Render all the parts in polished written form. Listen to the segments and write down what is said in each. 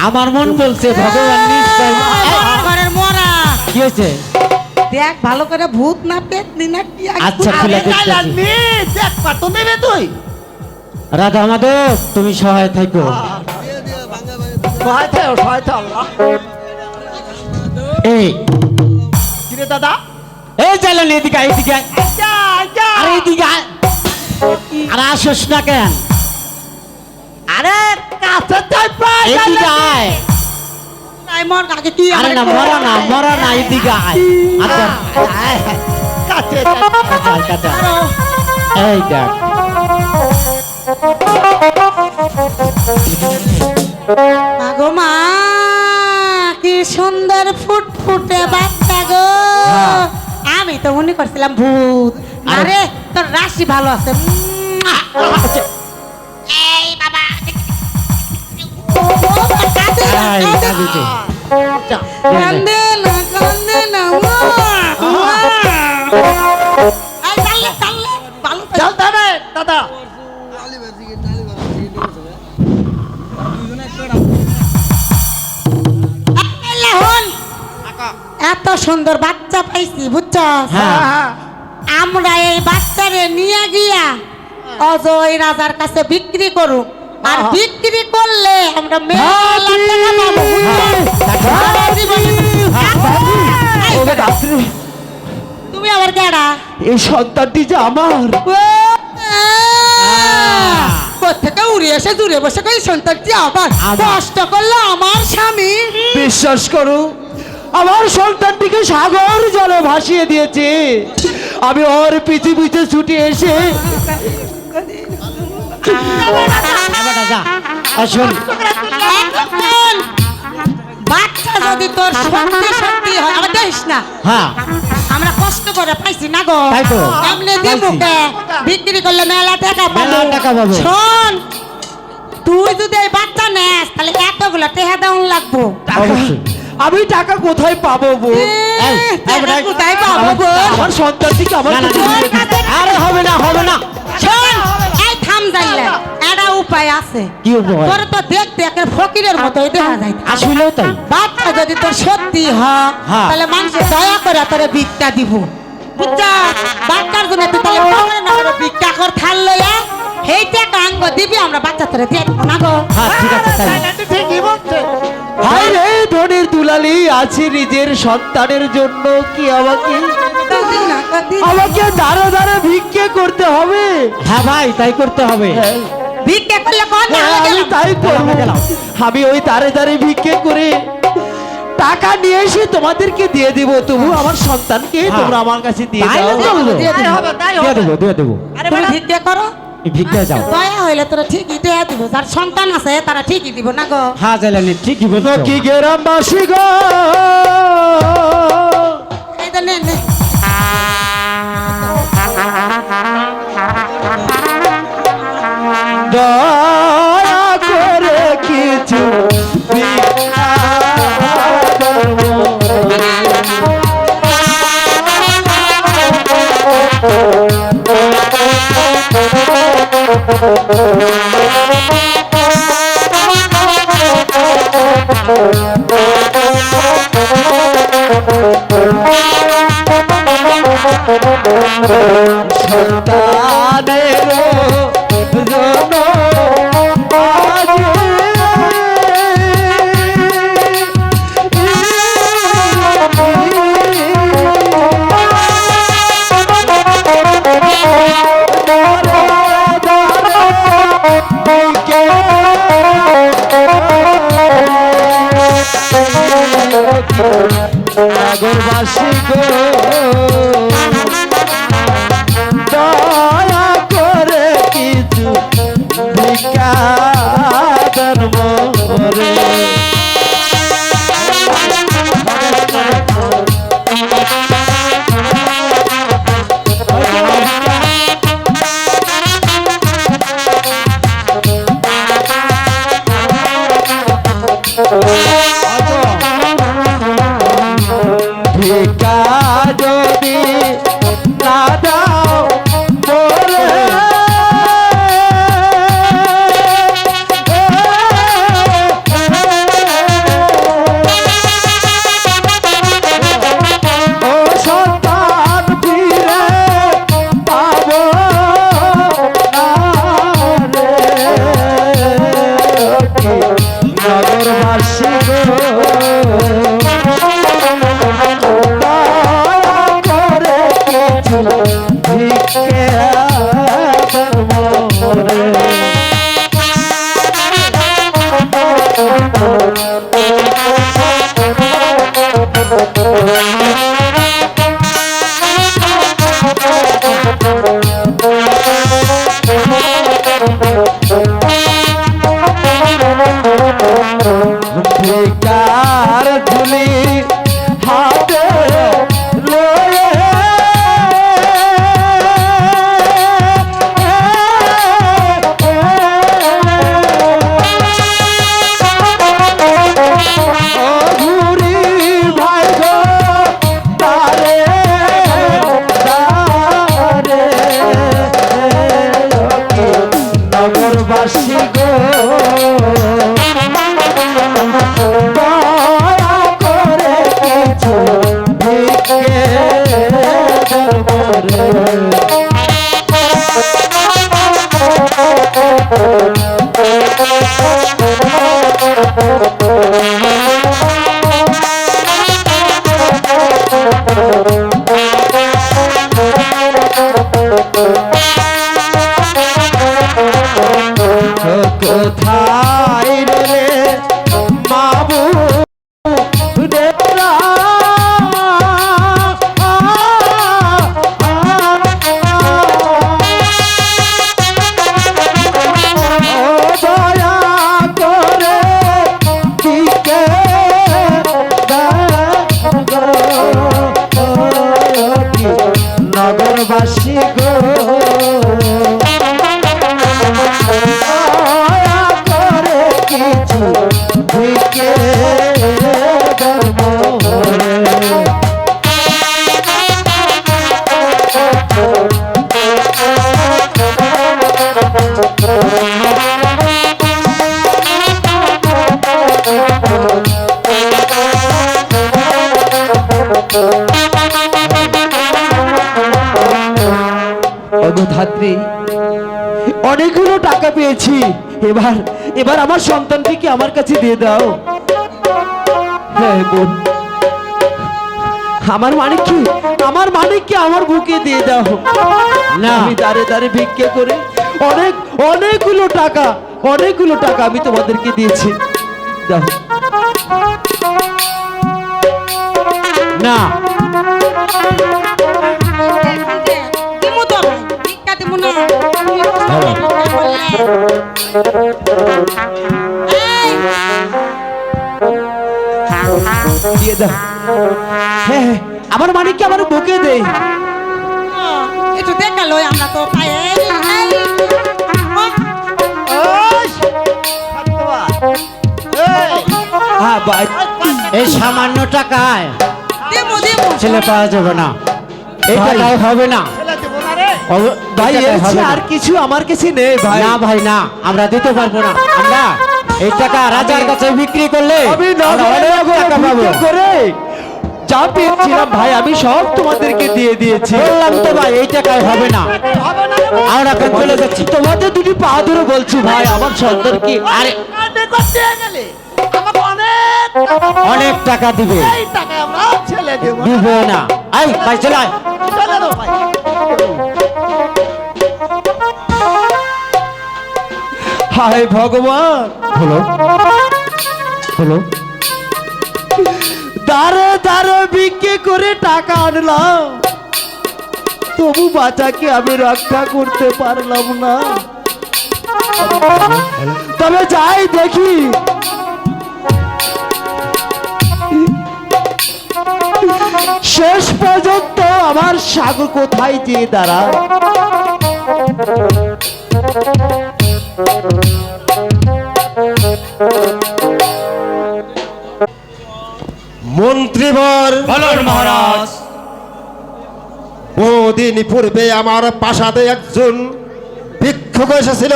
আমার মন বলছে ভগবান নিশ্চয় ঘরের মরা কি হয়েছে দেখ ভালো করে ভূত না পেতনি না কি আচ্ছা খুলে দেখতেছি দেখ কত দেবে তুই রাধা মাধব তুমি সহায় থাকো সহায় থাও এই কিরে দাদা এই চলেন এদিকে এদিকে আচ্ছা আচ্ছা আরে এদিকে আরে আসিস না কেন আরে কাছে তাই পাই এদিকে আয় নাই মর আগে কি আরে না মরা না এদিকে আয় আচ্ছা কাছে কাটা এই দেখ আগো মা কি সুন্দর ফুটফুটে বাচ্চা গো আমি তো মনে করছিলাম ভূত আরে তোর রাশি ভালো আছে এই বাবা কান্দে না এই চাললে ভালো চল দাদা দাদা এত সুন্দর বাচ্চা পাইছি বুঝছস হ্যাঁ। আমরা এই বাচ্চারে নিয়ে গিয়া অজয় রাজার কাছে বিক্রি করু আর বিক্রি করলে আমরা মেলা টাকা পাবো সারা জীবনে। তুমি আবার কেডা এই সন্তানটি যে আমার কোথেকে উড়ে এসে দূরে বসে কই সন্তানটি আবার কষ্ট করলো আমার স্বামী বিশ্বাস করো আমার সন্তানটিকে সাগর জলে ভাসিয়ে দিয়েছে আমি ওর পৃথিবীতে ছুটে এসে আসুন এখন বাচ্চা যদি তোর সত্যি সত্যি হয় আবার দেখিস না হ্যাঁ আমরা কষ্ট করে পাইছি না গো তাই তো, এমনি দিমুকে বিক্রি করলে মেলা টাকা মেলা টাকা পাবো। শোন তুই যদি এই বাচ্চা নেস তাহলে এতগুলো টেহা দেওয়ান লাগবো অবশ্যই আমি টাকা কোথায় পাবো বোন এই, টাকা কোথায় পাবো গো? আমার সন্তানটিকে আমার না, না, কাছে না, দিয়ে দিতে। আরে হবে না শোন এই থাম যাইলে একটা উপায় আছে কি উপায়? তোর তো দেখতে একটা ফকিরের মতোই দেখা যায় আসলেও তাই বাচ্চা যদি তোর সত্যি হয় হ্যাঁ। তাহলে মানুষে দয়া করে তোরে ভিক্ষা দিব বুঝছা বাচ্চার জন্য তুই তাহলে পাগলের না করে ভিক্ষা কর থাল লইয়া হেইটা কাঙ্গ দিবি আমরা বাচ্চা তোরে দিয়ে দিব না গো হ্যাঁ ঠিক আছে তাই ঠিকই বলছে হায় রে ধনের দুলালি আছে নিজের সন্তানের জন্য কি আমাকে দাঁড়া দাঁড়া ভিক্ষে করতে হবে হ্যাঁ ভাই তাই করতে হবে ভিক্ষা করলে কোন আমি তাই করবো আমি ওই দাঁড়ে দাঁড়ে ভিক্ষে করে টাকা নিয়ে এসে তোমাদেরকে দিয়ে দিব তবু আমার সন্তানকে তোমরা আমার কাছে দিয়ে তাই দাও দিয়ে দেবো। দিয়ে দেবো তুমি ভিক্ষা করো ভিক্ষা যাও দয়া হইলে তোরা ঠিকই দেয়া দিব যার সন্তান আছে তারা ঠিকই দিব না গো হ্যাঁ জানি ঠিকই বলছো কি গ্রামবাসী গো এই তো নে নে দয়া করে কিছু ভিক্ষা করবো। সন্তানেরও জন্য আগরবাসী গো দয়া করে কিছু ভিক্ষা ধর্ম করে ভিক্ষা যদি না দাও বলে নগরবাসী গো দয়া করে কিছু ভিক্ষে মোরে বেকার ঝুলি হাতে লয়ে ও ঘুরি ভাই গো তারে তারে নগরবাসী গো দয়া করে কিছু ভিক্ষে মোরে কোথায় রে মাবু দেবরা ও দয়া করে দিকে নগরবাসী গো দয়া করে কিছু ভিক্ষে মোরে ধাত্রী অনেকগুলো টাকা পেয়েছি এবার এবার আমার সন্তানটিকে আমার কাছে দিয়ে দাও হ্যাঁ বোন আমার মানিককে আমার বুকে দিয়ে দাও না। আমি দাঁড়ে দাঁড়ে ভিক্ষে করে অনেকগুলো টাকা আমি তোমাদেরকে দিয়েছি দাও না দিমু তো ভাই ভিক্ষা দিমু না এই, দিয়ে দাও হ্যাঁ আমার মানিককে আমার বুকে দে একটু দেখালো আমরা তো পাই হ্যাঁ ভাই এই সামান্য টাকায় দিমু দিমু ছেলে পাওয়া যাবে না এই ভাই। টাকায় হবে না ভাই এই টাকায় এর হবে চেয়ে না। আর কিছু আমার কাছে নেই ভাই না ভাই না আমরা দিতে পারবো না আমরা এই টাকা রাজার কাছে বিক্রি করলে আমি আমরা অনেক টাকা পাবো করে যা পেয়েছিলাম ভাই আমি সব তোমাদেরকে দিয়ে দিয়েছি বললাম তো ভাই এই টাকায় হবে না আমরা এখন চলে যাচ্ছি তোমাদের দুটি পা ধরে বলছি ভাই আমার সন্তানকে আরে অনেক টাকা দিবে দিবে না আই ভাই চলে আয়। হায় ভগবান হলো হলো দাঁড়ে দাঁড়ে বিক্রি করে টাকা আনলাম তবু বাচ্চাকে আমি রক্ষা করতে পারলাম না তবে যাই দেখি শেষ পর্যন্ত আমার সাগর কোথায় যেয়ে দাঁড়ায় মন্ত্রীবর বলুন মহারাজ বহুদিন পূর্বে আমার প্রাসাদে একজন ভিক্ষুক এসেছিল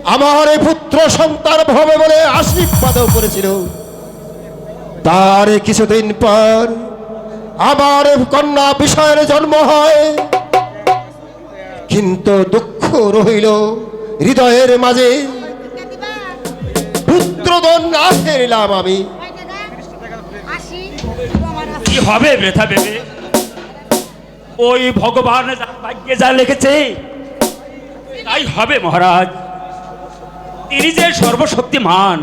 আমার এই পুত্র সন্তান হবে বলে আশীর্বাদও করেছিল তার কিছুদিন পর আমার কন্যা বিষয়ের জন্ম হয় কিন্তু দুঃখ রহিল হৃদয়ের মাঝে পুত্র পুত্রগণ না ফেরিলাম আমি। কি হবে বৃথা ভেবে? ওই ভগবান যার ভাগ্যে যা লিখেছে তাই হবে মহারাজ। তিনি যে সর্বশক্তিমান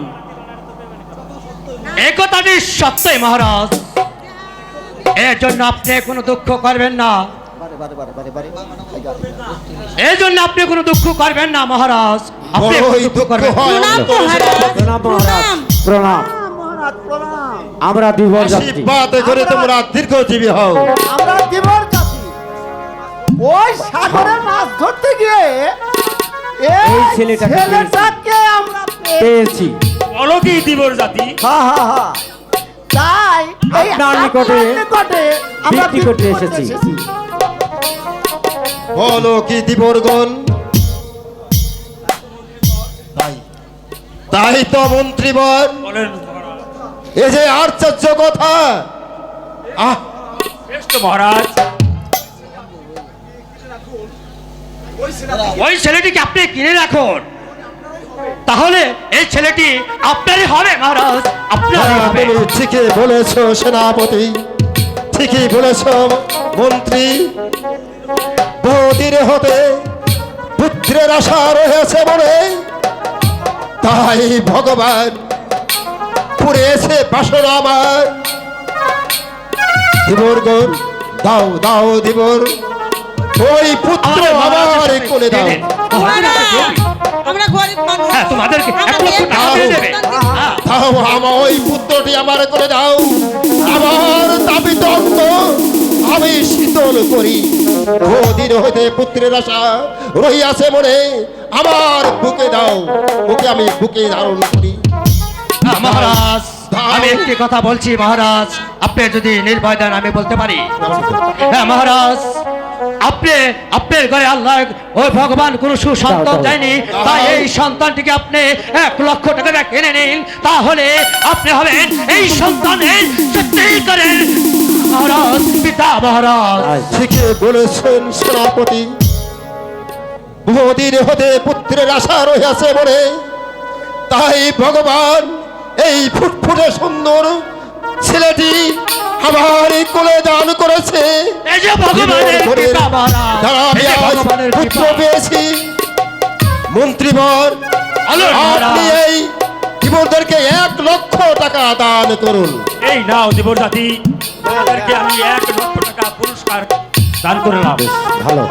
এই কথাটি সত্যই মহারাজ। এর জন্য আপনি কোনো দুঃখ করবেন না, এই জন্য আপনি কোনো দুঃখ করবেন না মহারাজ। আপনি কোনো বড়ই দুঃখ দুঃখ করবেন না। হয় প্রণাম অন্তরে। মহারাজ, প্রণাম মহারাজ, প্রণাম। প্রণাম। আমরা বিভোর যাত্রী। আশীর্বাদ করে তোমরা দীর্ঘজীবী হও। আমরা দিবর জাতি ওই সাগরে মাছ ধরতে গিয়ে এই ছেলেটাকে ছেলেটাকে আমরা পেয়েছি। বলো কি দিবর জাতি? হা হা হা তাই এই আপনার নিকটে নিকটে আমরা বিক্রি করতে এসেছি। বলো কি দিবরগণ? তাই তো মন্ত্রীবর, বলেন এ যে আশ্চর্য কথা। আহ, বেশ তো মহারাজ। ওই ছেলেটিকে আপনি কিনে রাখুন, তাহলে এই ছেলেটি আপনারই হবে মহারাজ, আপনারই হবে। তুমি ঠিকই বলেছ সেনাপতি, ঠিকই বলেছ মন্ত্রী। বহুদিন হতে পুত্রের আশা রয়েছে মনে, তাই ভগবান পুড়েছে বাসনা আমার। দিবরগণ, দাও দাও দিবর, ওই পুত্র আমার কোলে দাও। মহারাজ, আমরা গরিব মানুষ। হ্যাঁ, তোমাদেরকে আমরা 1 লক্ষ টাকা দিয়ে দেবে। হ্যাঁ। দাও আমার ওই পুত্রটি আমার করে দাও। আমার দাবি দণ্ড আমি শীতল করি। বহুদিন হইতে পুত্রের আশা রহিয়াছে মনে, আমার বুকে দাও, ওকে আমি বুকে ধারণ করি। হ্যাঁ, মহারাজ, আমি একটি কথা বলছি মহারাজ, আপনি যদি নির্ভয় দেন আমি বলতে পারি। হ্যাঁ মহারাজ, আপনার ঘরে আল্লাহ ওই ভগবান কোন সুসন্তান দেয়নি, তাই এই সন্তানটিকে আপনি 1 লক্ষ টাকা দিয়ে কিনে নিন, তাহলে আপনি হবেন এই সন্তানের সত্যিকারের মহারাজ, পিতা মহারাজ। ঠিকই বলেছেন সেনাপতি, বহুদিন হতে পুত্রের আশা রহিয়াছে মনে, তাই ভগবান এই ফুটফুটে সুন্দর ছেলেটি আমার কোলে দান করেছে। এই যে ভগবানের কৃপা মহারাজ, যারা আমি এই যে আজ ভগবানের পুত্র কৃপা। পেয়েছি, মন্ত্রীবর আলো আপনি মহারাজ। এই জীবনদেরকে 1 লক্ষ টাকা দান করুন। এই নাও দিবর জাতি, তোমাদেরকে আমি 1 লক্ষ টাকা পুরস্কার দান করলাম। ভালো।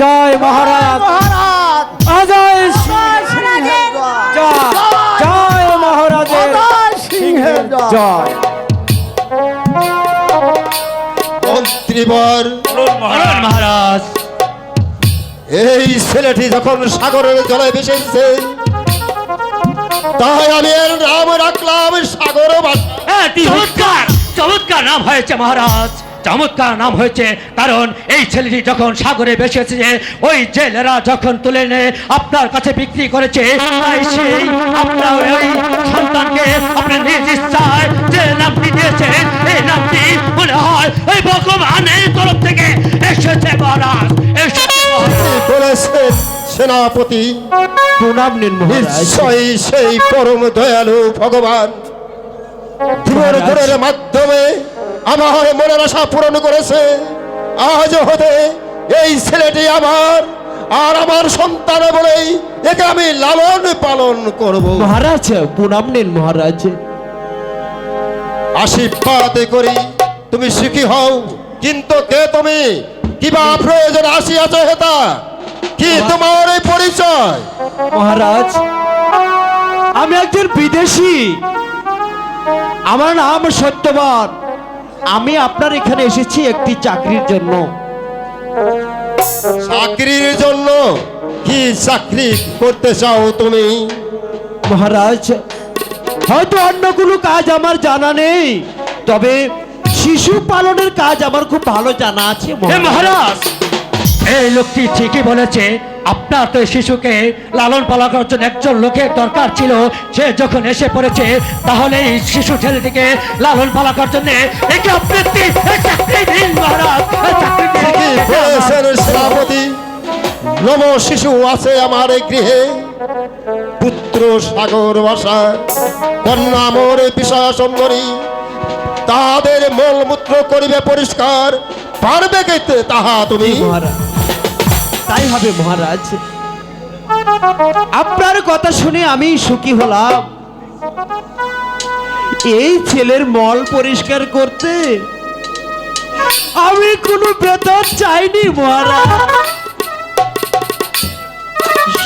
জয় মহারাজ, মহারাজ অজয় সিংহ মহারাজের জয়, জয় মহারাজের জয় সিংহের জয়। জয়। মন্ত্রীবর, বলুন বলুন মহারাজ। মহারাজ। এই ছেলেটি যখন সাগরের জলে ভেসেছে, তাই আমি এর নাম রাখলাম সাগর বাসা। হ্যাঁ, চমৎকার চমৎকার নাম হয়েছে মহারাজ, চমৎকার নাম হয়েছে। কারণ এই ছেলেটি যখন সাগরে ভেসেছে, ওই জেলেরা যখন তুলে এনে আপনার কাছে বিক্রি করেছে, তাই সেই আপনার ওই সন্তানকে আপনি নিজ ইচ্ছায় যে নামটি দিয়েছেন, এই নামটি মনে হয় ওই ভগবানের তরফ থেকে এসেছে মহারাজ, এসেছে মহারাজ। বলেছেন সেনাপতি, প্রণাম নিন মহারাজ। নিশ্চয়ই সেই পরম দয়ালু ভগবান জীবনের মাধ্যমে আমার মনের আশা পূরণ করেছে। আজ হতে এই ছেলেটি আমার আর আমার সন্তান বলেই একে আমি লালন পালন করব। মহারাজ প্রণাম নিন মহারাজ। আশীর্বাদ করি তুমি সুখী হও। কিন্তু কে তুমি, কিবা প্রয়োজন আসিয়াছ হেতা, কি তোমার এই পরিচয়? মহারাজ, আমি একজন বিদেশি, আমার নাম সত্যবান। আমি আপনার এখানে এসেছি একটি চাকরির জন্য। চাকরির জন্য? কি চাকরি করতে চাও তুমি? মহারাজ, হয়তো অন্য কোনো কাজ আমার জানা নেই, তবে শিশু পালনের কাজ আমার খুব ভালো জানা আছে হে মহারাজ, এই লোকটি ঠিকই বলেছে। আপনার তো এই শিশুকে লালন পালন করার জন্য একজন লোকের দরকার ছিল, সে যখন এসে পড়েছে, তাহলে এই শিশু ছেলেটিকে লালন পালন করার জন্য একে আপনি এই চাকরি দিন মহারাজ, এই চাকরি দিন। ঠিকই বলেছেন সেনাপতি, নব শিশু আছে আমার এই গৃহে, পুত্র সমুদ্র সাগর ভাষা কন্যা মোর বিষয় সুন্দরী, তাহাদের মলমূত্র করিবে পরিষ্কার, পারবে গেতে তাহা তুমি? মহারাজ, তাই হবে মহারাজ। আপনার কথা শুনে আমি সুখী হলাম। এই ছেলের মল পরিষ্কার করতে আমি কোনো বেতন চাইনি মহারাজ,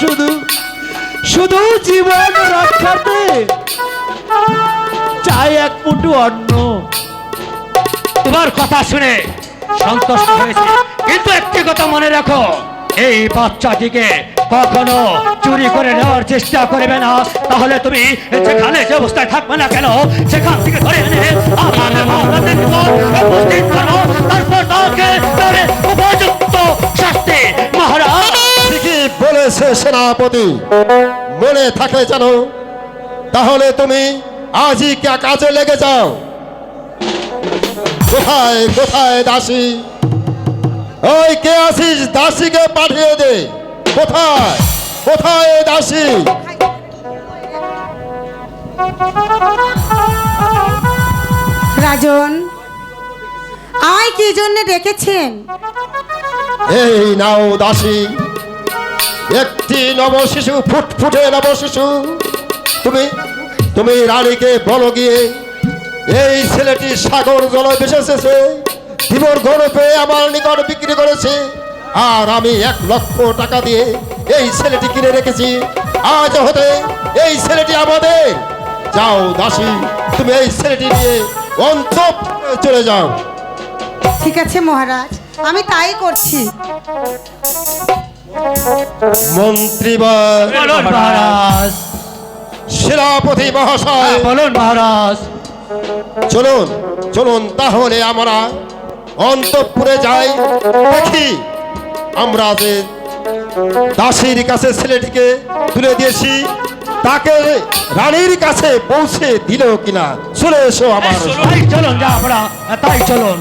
শুধু শুধু জীবন রক্ষাতে চাই এক মুঠো অন্ন। তোমার কথা শুনে সন্তুষ্ট হয়েছে, কিন্তু একটি কথা মনে রাখো, এই বাচ্চাটিকে কখনো চুরি করে নেওয়ার চেষ্টা করবে না, তাহলে তুমি যেখানে যে অবস্থায় থাকবে না কেন সেখান থেকে ধরে এনে আমাদের মহারাজের নিকট উপস্থিত করো, তারপর তাকে তার উপযুক্ত শাস্তি মহারাজ। ঠিকই বলেছে সেনাপতি, মনে থাকে জানো? তাহলে তুমি আজই কাজে লেগে যাও। কোথায় কোথায় দাসী? ওই কে আছিস, দাসীকে পাঠিয়ে দে। কোথায় কোথায় দাসী? রাজন, আমায় কি জন্য ডেকেছেন? এই নাও দাসী, একটি নবশিশু, ফুটফুটে নবশিশু। তুমি তুমি রানীকে বলো গিয়ে এই ছেলেটি সাগর জলে ভেসেছে, ধীবর গরপে আমার নিকট বিক্রি করেছে, আর আমি 1 লক্ষ টাকা দিয়ে এই ছেলেটি কিনে রেখেছি। আজ হতে এই ছেলেটি আমাদের। যাও দাসী, তুমি এই ছেলেটি নিয়ে অন্তঃপুরে চলে যাও। ঠিক আছে মহারাজ, আমি তাই করছি। মন্ত্রীবর, বলুন মহারাজ। সেনাপতি মহাশয়, বলুন মহারাজ। চলুন চলুন তাহলে আমরা অন্তঃপুরে যাই, দেখি আমরা যে দাসীর কাছে ছেলেটিকে তুলে দিয়েছি তাকে রানীর কাছে পৌঁছে দিল কিনা। চলে এসো আমার তাই চলুন, যা আমরা তাই চলুন।